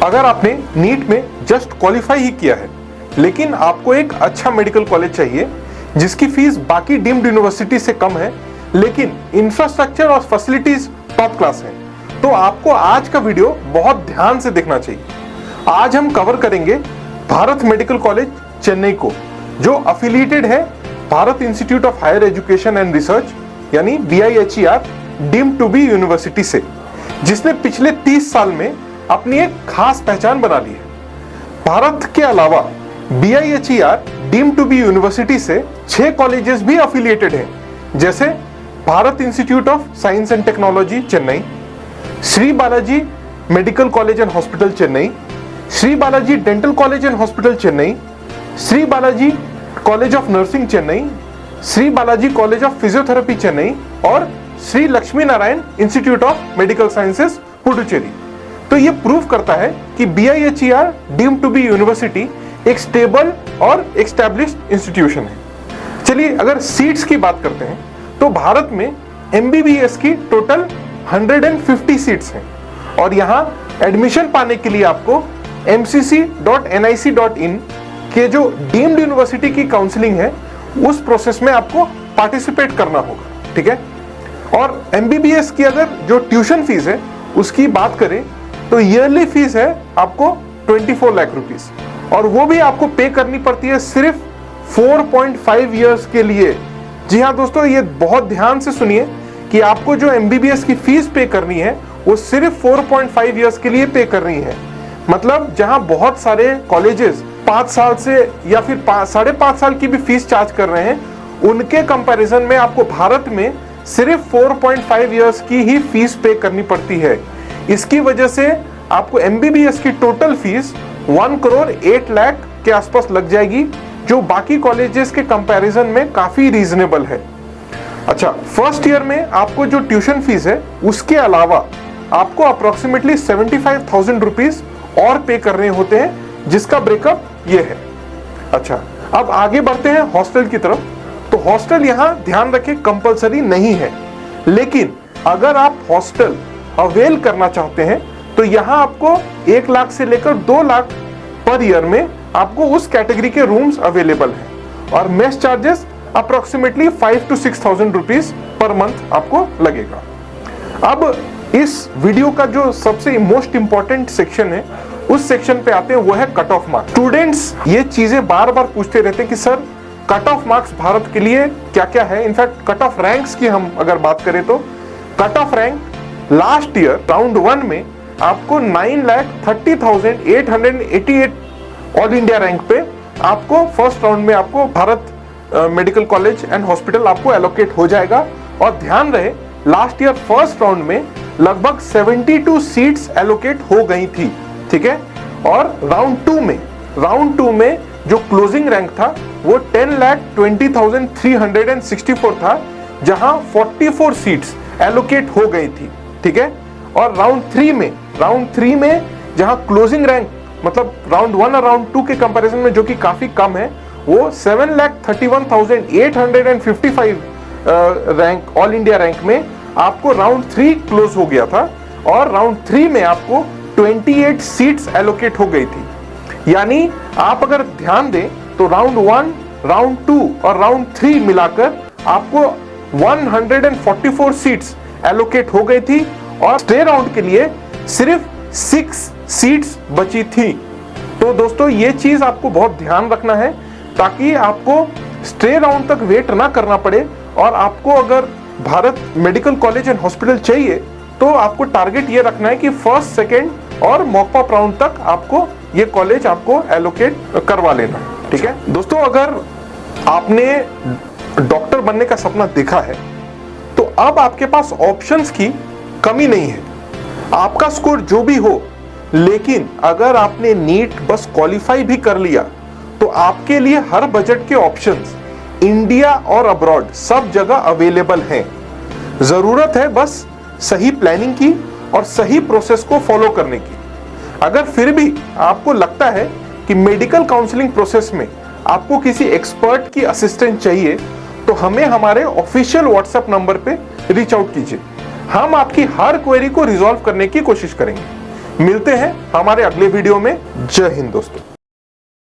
अगर आपने नीट में जस्ट क्वालिफाई ही किया है लेकिन आपको एक अच्छा मेडिकल कॉलेज चाहिए जिसकी फीस बाकी डीम्ड यूनिवर्सिटी से कम है लेकिन इंफ्रास्ट्रक्चर और फैसिलिटीज टॉप क्लास है, तो आपको आज का वीडियो बहुत ध्यान से देखना चाहिए। आज हम कवर करेंगे भारत मेडिकल कॉलेज चेन्नई को, जो अफिलिएटेड है Bharat institute of higher education and research यानी BIHER deemed to be university से, जिसने पिछले 30 साल में अपनी एक खास पहचान बना ली है। भारत के अलावा BIHER deemed to be university से 6 कॉलेजेस भी अफिलिएटेड हैं, जैसे Bharath institute of science and technology Chennai, Shri Balaji medical college and hospital Chennai, Shri Balaji dental college and hospital Chennai, Shri Balaji college of nursing Chennai, Shri Balaji college of physiotherapy Chennai और Shri Lakshmi Narayan institute of medical sciences Puducherry. तो ये प्रूव करता है कि BIHER deemed to be university एक स्टेबल और एस्टैब्लिश्ड इंस्टीट्यूशन है। चलिए अगर सीट्स की बात करते हैं तो भारत में MBBS की टोटल 150 सीट्स हैं और यहाँ एडमिशन पाने के लिए आपको mcc.nic.in के जो डीम्ड यूनिवर्सिटी की काउंसलिंग है उस प्रोसेस में आपको पार्टिसिपेट करना होगा, ठीक है। और MBBS की अगर जो ट्यूशन फीस है उसकी बात करें तो ईयरली फीस है आपको 24 लाख रुपीस और वो भी आपको पे करनी पड़ती है सिर्फ 4.5 इयर्स के लिए। जी हाँ दोस्तों, ये बहुत ध्यान से सुनिए कि आपको जो MBBS की फीस पे करनी है वो सिर्फ 4.5 इयर्स के लिए पे करनी है। मतलब जहां बहुत सारे कॉलेजेस 5 साल से या फिर 5.5 साल की भी फीस चार्ज कर रहे हैं, उनके कंपैरिजन में आपको भारत में सिर्फ 4.5 इयर्स की ही फीस पे करनी पड़ती है। इसकी वजह से आपको MBBS की टोटल फीस 1 करोड़ 8 लाख के आसपास लग जाएगी, जो बाकी कॉलेजेस के कंपैरिजन में काफी रीजनेबल है। अच्छा, फर्स्ट ईयर में आपको जो ट्यूशन फीस है उसके अलावा आपको अप्रोक्सीमेटली 75,000 रुपीज और पे करने होते हैं, जिसका ब्रेकअप ये है। अच्छा, अब आगे बढ़ते हैं हॉस्टल की तरफ। तो हॉस्टल यहाँ ध्यान रखें कंपलसरी नहीं है, लेकिन अगर आप हॉस्टल अवेल करना चाहते हैं तो यहाँ आपको 1 लाख से लेकर 2 लाख पर ईयर में आपको उस कैटेगरी के रूम्स अवेलेबल हैं और mess charges approximately 5 to 6,000 rupees per month आपको लगेगा। अब इस वीडियो का जो सबसे मोस्ट इंपॉर्टेंट सेक्शन है उस सेक्शन पे आते हैं, वो है कट ऑफ मार्क्स। स्टूडेंट्स ये चीजें बार बार पूछते रहते हैं कि sir cut off marks Bharat के लिए क्या क्या है। इनफैक्ट कट ऑफ रैंक्स की हम अगर बात करें तो cut off rank last year round 1 में आपको 9,30,888 ऑल इंडिया रैंक पे आपको फर्स्ट राउंड में आपको Bharat medical college and hospital आपको एलोकेट हो जाएगा। और ध्यान रहे लास्ट ईयर फर्स्ट राउंड में लगभग 72 सीट्स एलोकेट हो गई थी, ठीक है। और राउंड 2 में जो क्लोजिंग रैंक था वो 10,20,364 था, जहां 44 सीट्स एलोकेट हो गई थी, ठीक है। और राउंड 3 में जहां क्लोजिंग रैंक मतलब राउंड 1 और राउंड 2 के कंपैरिजन में जो कि काफी कम है, वो 7,31,855 रैंक ऑल इंडिया रैंक में आपको राउंड 3 क्लोज हो गया था और राउंड 3 में आपको 28 सीट्स एलोकेट हो गई थी। यानी आप अगर ध्यान दें तो राउंड 1, राउंड 2 और राउंड 3 मिलाकर आपको 144 सीट्स एलोकेट हो गई थी और स्टे राउंड के लिए सिर्फ 6 सीट्स बची थी। तो दोस्तों ये चीज आपको बहुत ध्यान रखना है ताकि आपको स्टे राउंड तक वेट ना करना पड़े और आपको अगर Bharat medical college and hospital चाहिए तो आपको टारगेट ये रखना है कि फर्स्ट, सेकेंड और मॉक अप राउंड तक आपको ये कॉलेज आपको एलोकेट करवा लेना, ठीक है। दोस्तों अगर आपने डॉक्टर बनने का सपना देखा है तो अब आपके पास ऑप्शंस की कमी नहीं है। आपका स्कोर जो भी हो, लेकिन अगर आपने नीट बस क्वालिफाई भी कर लिया तो आपके लिए हर बजट के ऑप्शंस इंडिया और अब्रॉड सब जगह अवेलेबल हैं। जरूरत है बस सही प्लानिंग की और सही प्रोसेस को फॉलो करने की। अगर फिर भी आपको लगता है कि मेडिकल काउंसलिंग प्रोसेस में आपको किसी एक्सपर्ट की असिस्टेंस चाहिए तो हमें हमारे ऑफिशियल व्हाट्सएप नंबर पे रीच आउट कीजिए। हम आपकी हर क्वेरी को रिजॉल्व करने की कोशिश करेंगे। मिलते हैं हमारे अगले वीडियो में। जय हिंद दोस्तों।